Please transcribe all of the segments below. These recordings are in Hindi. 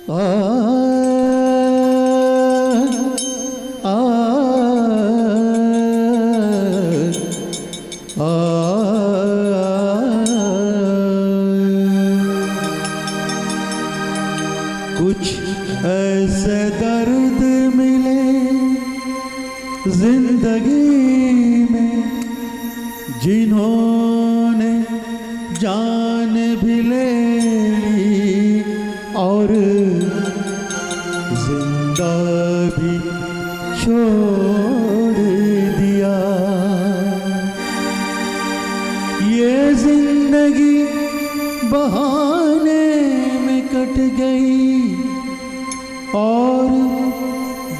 कुछ ऐसे दर्द मिले जिंदगी में जिन्होंने जान भी ले ली और जिंदा भी छोड़ दिया। ये जिंदगी बहाने में कट गई और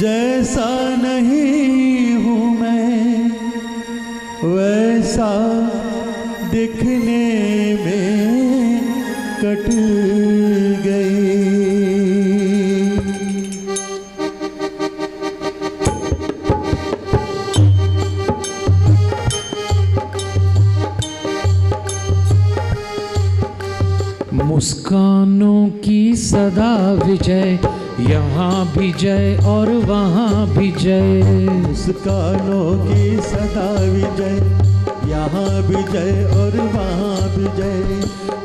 जैसा नहीं हूँ मैं वैसा दिखने में कट गई। मुस्कानों की सदा विजय, यहाँ भी जय और वहाँ भी जय। मुस्कानों की सदा विजय, यहाँ भी जय और वहाँ भी जय।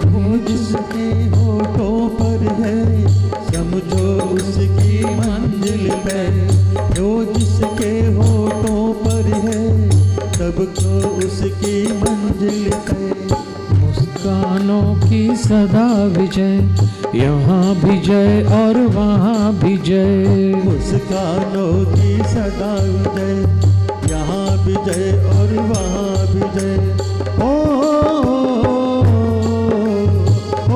वो जिसके होठों पर है समझो उसकी मंजिल पे। वो जिसके होठों पर है सबको उसकी मंजिल पे। मुस्कानों की सदा विजय, यहाँ भी जय और वहाँ भी जय। मुस्कानों की सदा विजय, यहाँ भी जय और वहाँ भी जय। ओ, ओ,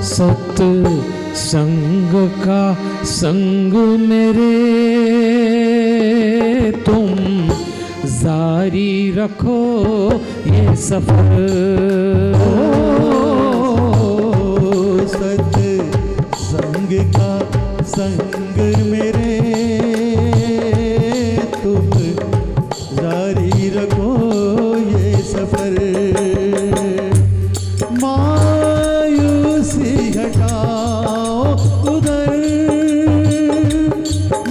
सत संग का संग मेरे तुम जारी रखो ये सफर। सत संग का संग मेरे तुम जारी रखो ये सफर। मायूसी हटाओ उधर,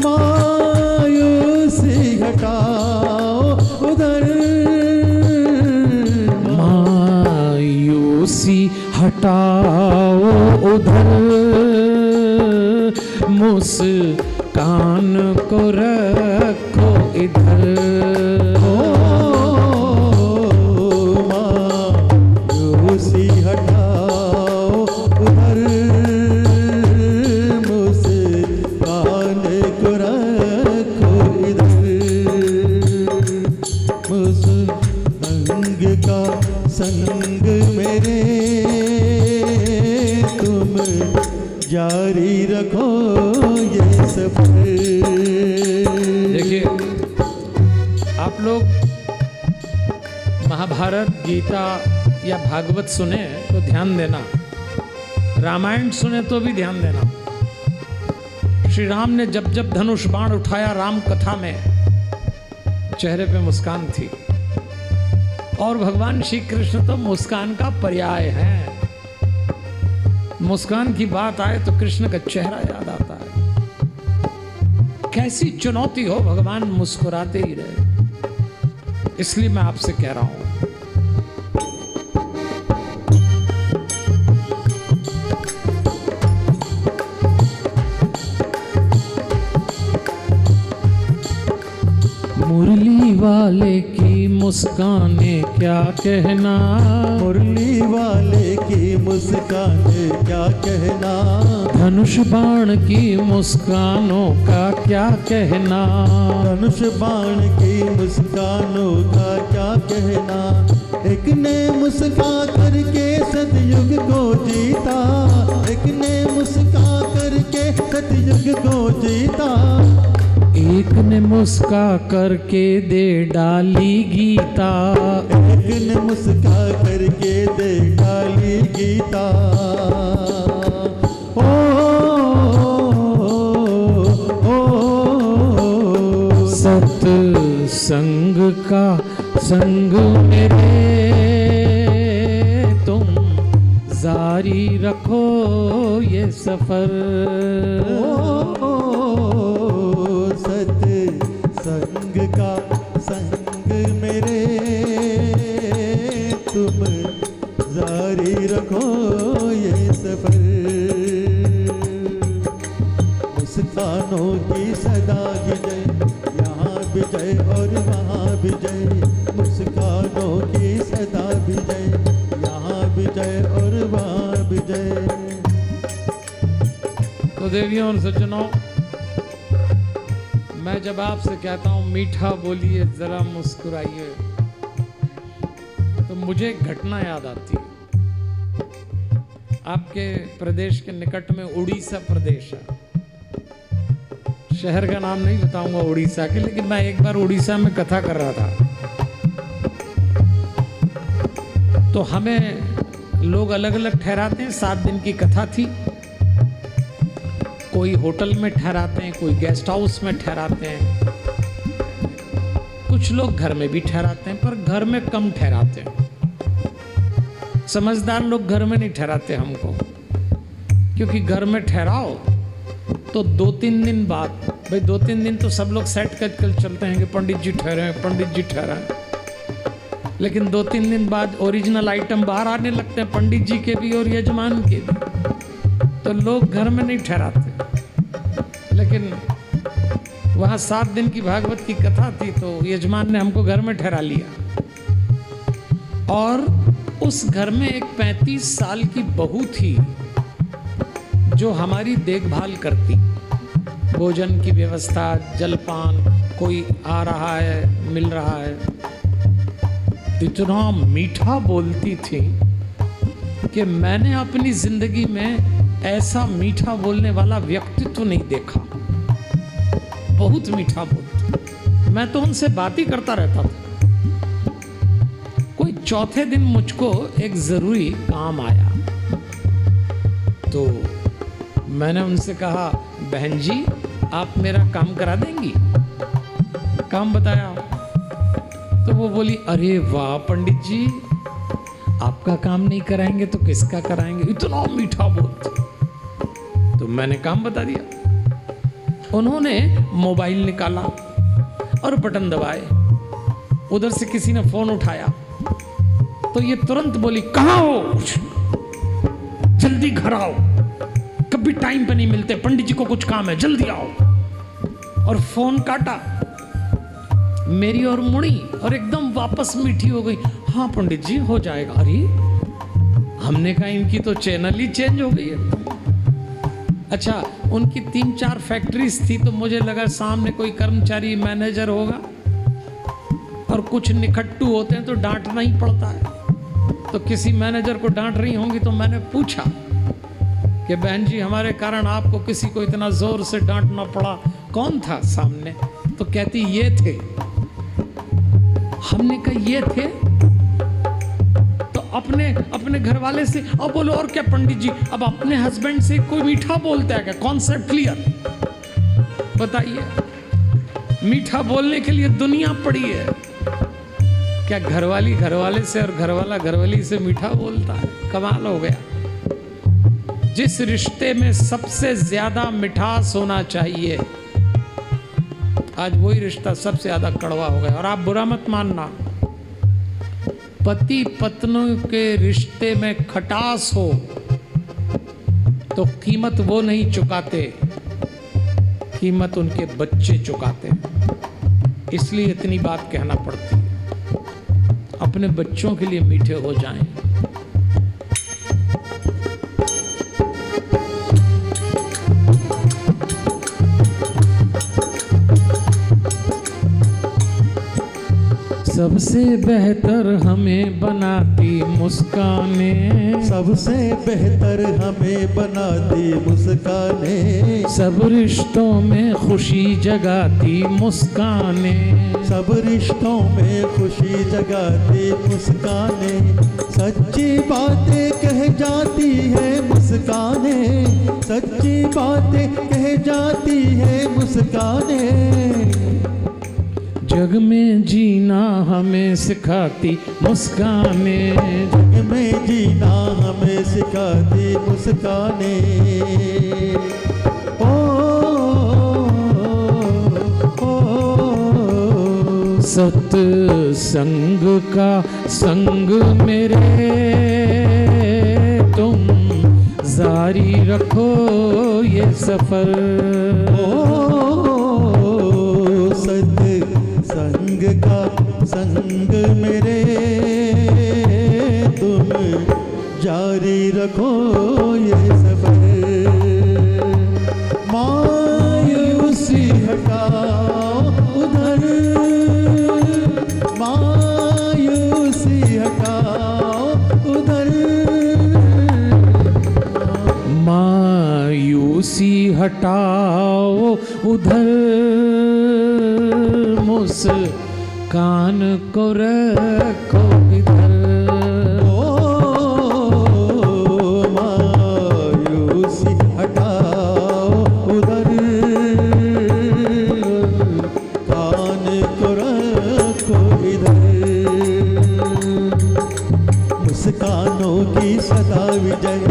मायूसी हटाओ उधर। मायूसी हटाओ उधर, मुस्कान को रखो इधर। मायूसी हटाओ उधर, मुस्कान को रखो इधर। मुस्कान का संग मेरे तुम जारी रखो ये सफर। देखिए, आप लोग महाभारत, गीता या भागवत सुने तो ध्यान देना, रामायण सुने तो भी ध्यान देना। श्री राम ने जब जब धनुष बाण उठाया राम कथा में, चेहरे पे मुस्कान थी। और भगवान श्री कृष्ण तो मुस्कान का पर्याय है। मुस्कान की बात आए तो कृष्ण का चेहरा याद आता है। कैसी चुनौती हो, भगवान मुस्कुराते ही रहे। इसलिए मैं आपसे कह रहा हूं, मुरली वाले की मुस्काने क्या कहना। मुरली वाले की मुस्काने क्या कहना। धनुष बाण की मुस्कानों का क्या कहना। धनुष बाण की मुस्कानों का क्या कहना। एक ने मुस्का करके सतयुग को जीता, एक ने मुस्का करके सतयुग को जीता। एक ने मुस्का करके दे डाली गीता। एक ने मुस्का करके दे डाली गीता। ओ, ओ, ओ, सत संग का संग मेरे तुम जारी रखो ये सफर। सत संग का संग मेरे तुम जारी रखो ये सफर। मुस्कानों की सदा विजय, यहाँ विजय और वहाँ विजय। मुस्कानों की सदा विजय, यहाँ विजय और वहाँ विजय। तो देवियों और सज्जनों, मैं जब आपसे कहता हूं मीठा बोलिए जरा मुस्कुराइए, तो मुझे एक घटना याद आती है। आपके प्रदेश के निकट में उड़ीसा प्रदेश है। शहर का नाम नहीं बताऊंगा उड़ीसा के, लेकिन मैं एक बार उड़ीसा में कथा कर रहा था, तो हमें लोग अलग अलग ठहराते हैं। 7 दिन की कथा थी। कोई होटल में ठहराते हैं, कोई गेस्ट हाउस में ठहराते हैं, कुछ लोग घर में भी ठहराते हैं, पर घर में कम ठहराते हैं। समझदार लोग घर में नहीं ठहराते हमको, क्योंकि घर में ठहराओ तो 2-3 दिन बाद, भाई 2-3 दिन तो सब लोग सेट कर चलते हैं कि पंडित जी ठहरे हैं, पंडित जी ठहरा है, लेकिन 2-3 दिन बाद ओरिजिनल आइटम बाहर आने लगते हैं, पंडित जी के भी और यजमान के भी, तो लोग घर में नहीं ठहराते। लेकिन वहाँ 7 दिन की भागवत की कथा थी, तो यजमान ने हमको घर में ठहरा लिया। और उस घर में एक 35 साल की बहू थी जो हमारी देखभाल करती, भोजन की व्यवस्था, जलपान, कोई आ रहा है, मिल रहा है। इतना मीठा बोलती थी कि मैंने अपनी जिंदगी में ऐसा मीठा बोलने वाला व्यक्तित्व नहीं देखा। बहुत मीठा बोलती, मैं तो उनसे बात ही करता रहता था। कोई चौथे दिन मुझको एक जरूरी काम आया, तो मैंने उनसे कहा, बहन जी आप मेरा काम करा देंगी? काम बताया तो वो बोली, अरे वाह पंडित जी, आपका काम नहीं कराएंगे तो किसका कराएंगे? इतना मीठा बोलते। तो मैंने काम बता दिया। उन्होंने मोबाइल निकाला और बटन दबाए, उधर से किसी ने फोन उठाया, तो ये तुरंत बोली, कहाँ हो? जल्दी घर आओ, कभी टाइम पे नहीं मिलते, पंडित जी को कुछ काम है, जल्दी आओ। और फोन काटा, मेरी और मुड़ी, और एकदम वापस मीठी हो गई। हाँ पंडित जी हो जाएगा। अरे हमने कहा इनकी तो चैनल ही चेंज हो गई है। अच्छा, उनकी 3-4 फैक्ट्रीज थी, तो मुझे लगा सामने कोई कर्मचारी मैनेजर होगा, और कुछ निखट्टू होते हैं तो डांटना ही पड़ता है। तो किसी मैनेजर को डांट रही होंगी, तो मैंने पूछा कि बहन जी हमारे कारण आपको किसी को इतना जोर से डांटना पड़ा, कौन था सामने? तो कहती ये थे। हमने कहा ये थे? तो अपने घर वाले से, अब बोलो और क्या पंडित जी, अब अपने हस्बैंड से कोई मीठा बोलता है क्या? Concept clear? बताइए, मीठा बोलने के लिए दुनिया पड़ी है क्या? घरवाली घरवाले से और घरवाला घरवाली से मीठा बोलता है? कमाल हो गया। जिस रिश्ते में सबसे ज्यादा मिठास होना चाहिए, आज वही रिश्ता सबसे ज्यादा कड़वा हो गया। और आप बुरा मत मानना, पति पत्नी के रिश्ते में खटास हो तो कीमत वो नहीं चुकाते, कीमत उनके बच्चे चुकाते हैं। इसलिए इतनी बात कहना पड़ती है, अपने बच्चों के लिए मीठे हो जाएं। सबसे बेहतर हमें बनाती मुस्कानें, सबसे बेहतर हमें बनाती मुस्कानें, सब रिश्तों में खुशी जगाती मुस्कानें, सब रिश्तों में खुशी जगाती मुस्कानें, सच्ची बातें कह जाती है मुस्कानें, सच्ची बातें कह जाती है मुस्कानें। जग में जीना हमें सिखाती मुस्काने, जग में जीना हमें सिखाती मुस्काने। ओ, सत्संग का संग मेरे तुम जारी रखो ये सफर। सत्संग का संग मेरे तुम जारी रखो ये सफर। मायूसी हटाओ उधर, मायूसी हटाओ उधर, मायूसी हटाओ उधर, मुस्कान को रखो इधर। मायूसी हटाओ उधर, कान को रखो इधर। मुस्कानों की सदा विजय,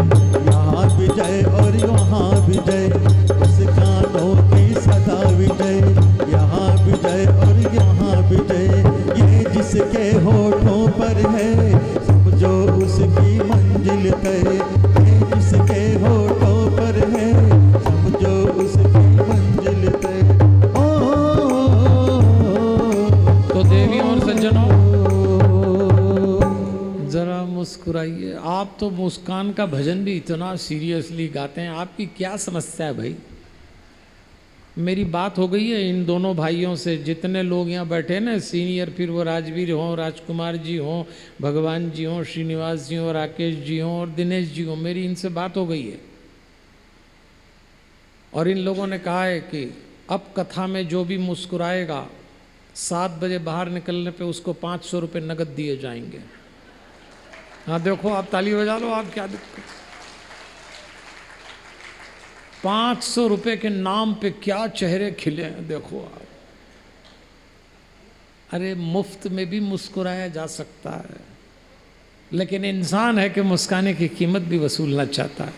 यहाँ विजय और वहाँ विजय। मुस्कानों की सदा विजय, यहाँ विजय और यहाँ विजय। ये जिसके होठों पर है समझो उसकी मंजिल तय। ये जिसके होठों पर है समझो उसकी मंजिल तय। तो देवियों और सज्जनों जरा मुस्कुराइए। आप तो मुस्कान का भजन भी इतना सीरियसली गाते हैं, आपकी क्या समस्या है भाई? मेरी बात हो गई है इन दोनों भाइयों से, जितने लोग यहाँ बैठे हैं ना सीनियर, फिर वो राजवीर हों, राजकुमार जी हों, भगवान जी हों, श्रीनिवास जी हों, राकेश जी हों और दिनेश जी हों, मेरी इनसे बात हो गई है। और इन लोगों ने कहा है कि अब कथा में जो भी मुस्कुराएगा 7 बजे बाहर निकलने पे उसको 500 रुपये नगद दिए जाएंगे। हाँ देखो, आप ताली बजा लो, आप क्या दिक्कत। 500 रुपये के नाम पे क्या चेहरे खिले हैं देखो आप। अरे मुफ्त में भी मुस्कुराया जा सकता है, लेकिन इंसान है कि मुस्काने की कीमत भी वसूलना चाहता है।